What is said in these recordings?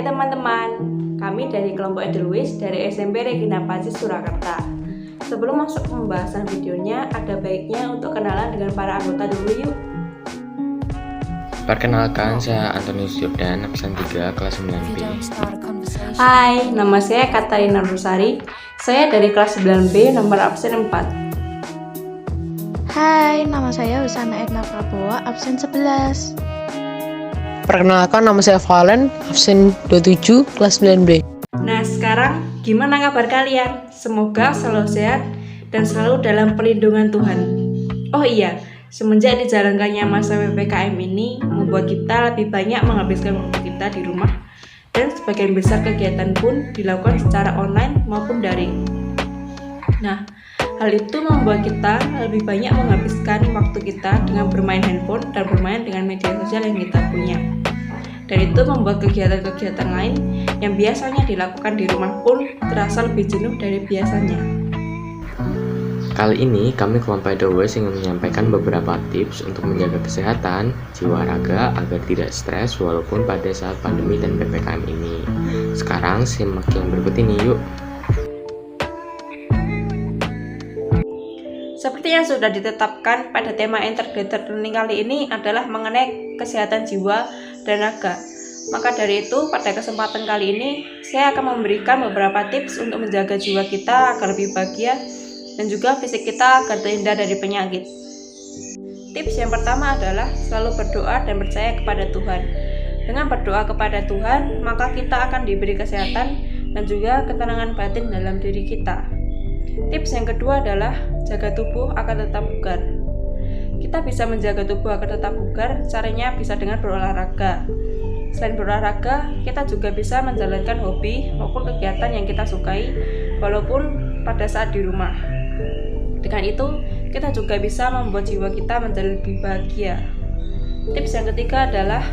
Hai teman-teman, kami dari kelompok Edelweiss dari SMP Regina Pacis Surakarta. Sebelum masuk ke pembahasan videonya, ada baiknya untuk kenalan dengan para anggota dulu yuk. Perkenalkan, saya Antonius Jordan, absen 3 kelas 9B. Hai, nama saya Katarina Rusari. Saya dari kelas 9B nomor absen 4. Hai, nama saya Husana Edna Prabowo, absen 11. Perkenalkan, nama saya Valen, absen 27, kelas 9B. Nah, sekarang gimana kabar kalian? Semoga selalu sehat dan selalu dalam perlindungan Tuhan. Oh iya, semenjak dijalankannya masa PPKM ini membuat kita lebih banyak menghabiskan waktu kita di rumah dan sebagian besar kegiatan pun dilakukan secara online maupun daring. Nah, hal itu membuat kita lebih banyak menghabiskan waktu kita dengan bermain handphone dan bermain dengan media sosial yang kita punya. Dan itu membuat kegiatan-kegiatan lain yang biasanya dilakukan di rumah pun terasa lebih jenuh dari biasanya. Kali ini kami kelompok Edelweiss ingin menyampaikan beberapa tips untuk menjaga kesehatan jiwa raga agar tidak stres walaupun pada saat pandemi dan PPKM ini. Sekarang simak yang berikut ini yuk. Seperti yang sudah ditetapkan pada tema Integrated Learning kali ini adalah mengenai kesehatan jiwa dan raga. Maka dari itu, pada kesempatan kali ini, saya akan memberikan beberapa tips untuk menjaga jiwa kita agar lebih bahagia dan juga fisik kita agar terhindar dari penyakit. Tips yang pertama adalah selalu berdoa dan percaya kepada Tuhan. Dengan berdoa kepada Tuhan, maka kita akan diberi kesehatan dan juga ketenangan batin dalam diri kita. Tips yang kedua adalah jaga tubuh agar tetap bugar. Kita bisa menjaga tubuh agar tetap bugar, caranya bisa dengan berolahraga. Selain berolahraga, kita juga bisa menjalankan hobi maupun kegiatan yang kita sukai walaupun pada saat di rumah. Dengan itu, kita juga bisa membuat jiwa kita menjadi lebih bahagia. Tips yang ketiga adalah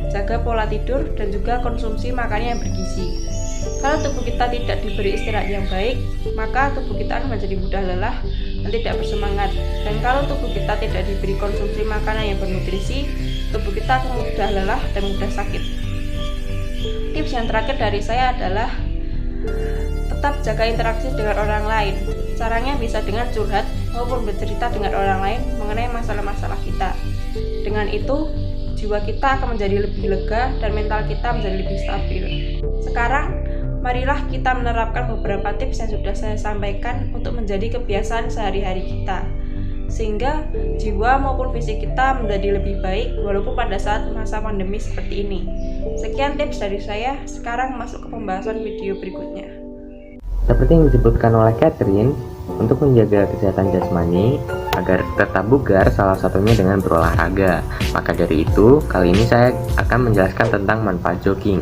jaga pola tidur dan juga konsumsi makanan yang bergizi. Kalau tubuh kita tidak diberi istirahat yang baik, maka tubuh kita akan menjadi mudah lelah dan tidak bersemangat. Dan kalau tubuh kita tidak diberi konsumsi makanan yang bernutrisi, tubuh kita akan mudah lelah dan mudah sakit. Tips yang terakhir dari saya adalah tetap jaga interaksi dengan orang lain. Caranya bisa dengan curhat maupun bercerita dengan orang lain mengenai masalah-masalah kita. Dengan itu, jiwa kita akan menjadi lebih lega dan mental kita menjadi lebih stabil. Sekarang, marilah kita menerapkan beberapa tips yang sudah saya sampaikan untuk menjadi kebiasaan sehari-hari kita, sehingga jiwa maupun fisik kita menjadi lebih baik walaupun pada saat masa pandemi seperti ini. Sekian tips dari saya, sekarang masuk ke pembahasan video berikutnya. Seperti yang disebutkan oleh Catherine, untuk menjaga kesehatan jasmani agar tetap bugar salah satunya dengan berolahraga. Maka dari itu, kali ini saya akan menjelaskan tentang manfaat jogging.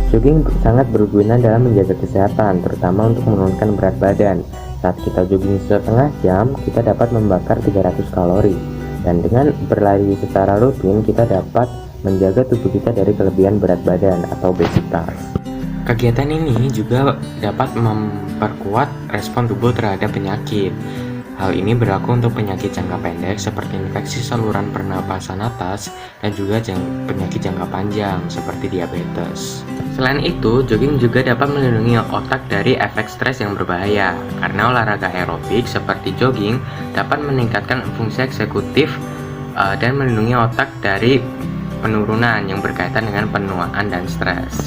Jogging sangat berguna dalam menjaga kesehatan, terutama untuk menurunkan berat badan. Saat kita jogging setengah jam, kita dapat membakar 300 kalori. Dan dengan berlari secara rutin, kita dapat menjaga tubuh kita dari kelebihan berat badan atau obesitas. Kegiatan ini juga dapat memperkuat respon tubuh terhadap penyakit. Hal ini berlaku untuk penyakit jangka pendek seperti infeksi saluran pernapasan atas dan juga penyakit jangka panjang seperti diabetes. Selain itu, jogging juga dapat melindungi otak dari efek stres yang berbahaya karena olahraga aerobik seperti jogging dapat meningkatkan fungsi eksekutif dan melindungi otak dari penurunan yang berkaitan dengan penuaan dan stres.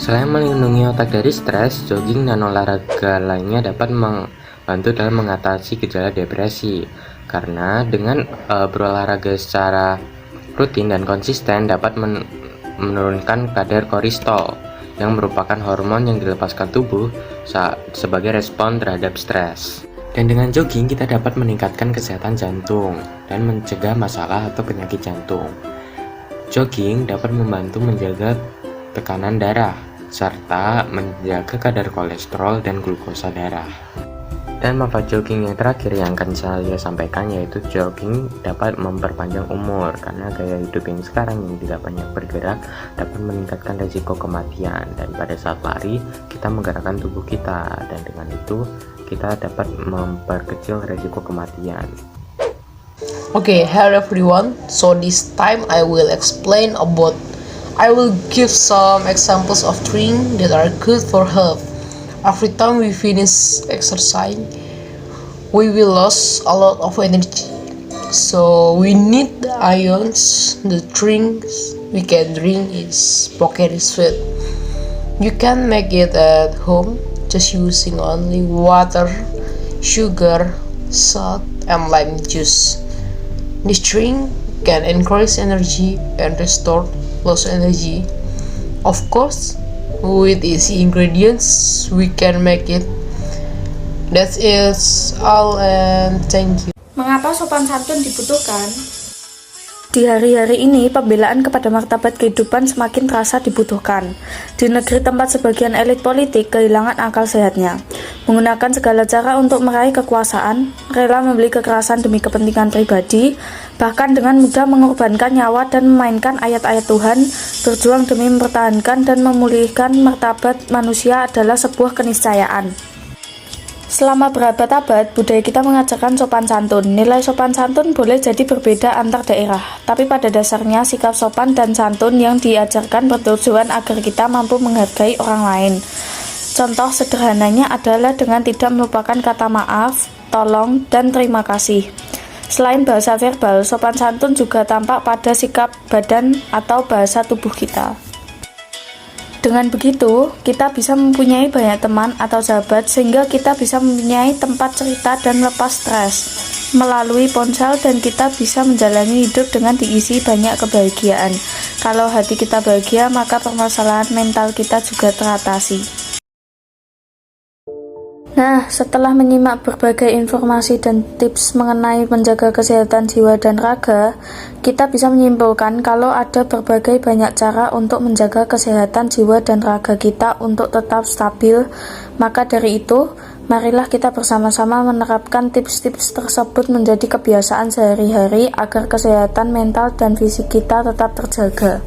Selain melindungi otak dari stres, jogging dan olahraga lainnya dapat membantu dalam mengatasi gejala depresi. Karena dengan berolahraga secara rutin dan konsisten dapat menurunkan kadar kortisol yang merupakan hormon yang dilepaskan tubuh sebagai respon terhadap stres. Dan dengan jogging kita dapat meningkatkan kesehatan jantung dan mencegah masalah atau penyakit jantung. Jogging dapat membantu menjaga tekanan darah serta menjaga kadar kolesterol dan glukosa darah. Dan manfaat jogging yang terakhir yang akan saya sampaikan yaitu jogging dapat memperpanjang umur karena gaya hidup yang sekarang yang tidak banyak bergerak dapat meningkatkan risiko kematian, dan pada saat lari kita menggerakkan tubuh kita dan dengan itu kita dapat memperkecil risiko kematian. Okay, hello everyone. So this time I will explain about I will give some examples of drinks that are good for health. Every time we finish exercise, we will lose a lot of energy. So we need the ions. The drinks we can drink is Pocari Sweat. You can make it at home just using only water, sugar, salt, and lime juice. This drink can increase energy and restore lost energy. Of course, with easy ingredients, we can make it. That is all, and thank you. Mengapa sopan santun dibutuhkan? Di hari-hari ini, pembelaan kepada martabat kehidupan semakin terasa dibutuhkan. Di negeri tempat sebagian elit politik kehilangan akal sehatnya, menggunakan segala cara untuk meraih kekuasaan, rela membeli kekerasan demi kepentingan pribadi, bahkan dengan mudah mengorbankan nyawa dan memainkan ayat-ayat Tuhan, berjuang demi mempertahankan dan memulihkan martabat manusia adalah sebuah keniscayaan. Selama berabad-abad, budaya kita mengajarkan sopan santun. Nilai sopan santun boleh jadi berbeda antar daerah, tapi pada dasarnya sikap sopan dan santun yang diajarkan bertujuan agar kita mampu menghargai orang lain. Contoh sederhananya adalah dengan tidak melupakan kata maaf, tolong, dan terima kasih. Selain bahasa verbal, sopan santun juga tampak pada sikap badan atau bahasa tubuh kita. Dengan begitu, kita bisa mempunyai banyak teman atau sahabat sehingga kita bisa mempunyai tempat cerita dan lepas stres melalui ponsel, dan kita bisa menjalani hidup dengan diisi banyak kebahagiaan. Kalau hati kita bahagia, maka permasalahan mental kita juga teratasi. Nah, setelah menyimak berbagai informasi dan tips mengenai menjaga kesehatan jiwa dan raga, kita bisa menyimpulkan kalau ada berbagai banyak cara untuk menjaga kesehatan jiwa dan raga kita untuk tetap stabil. Maka dari itu, marilah kita bersama-sama menerapkan tips-tips tersebut menjadi kebiasaan sehari-hari agar kesehatan mental dan fisik kita tetap terjaga.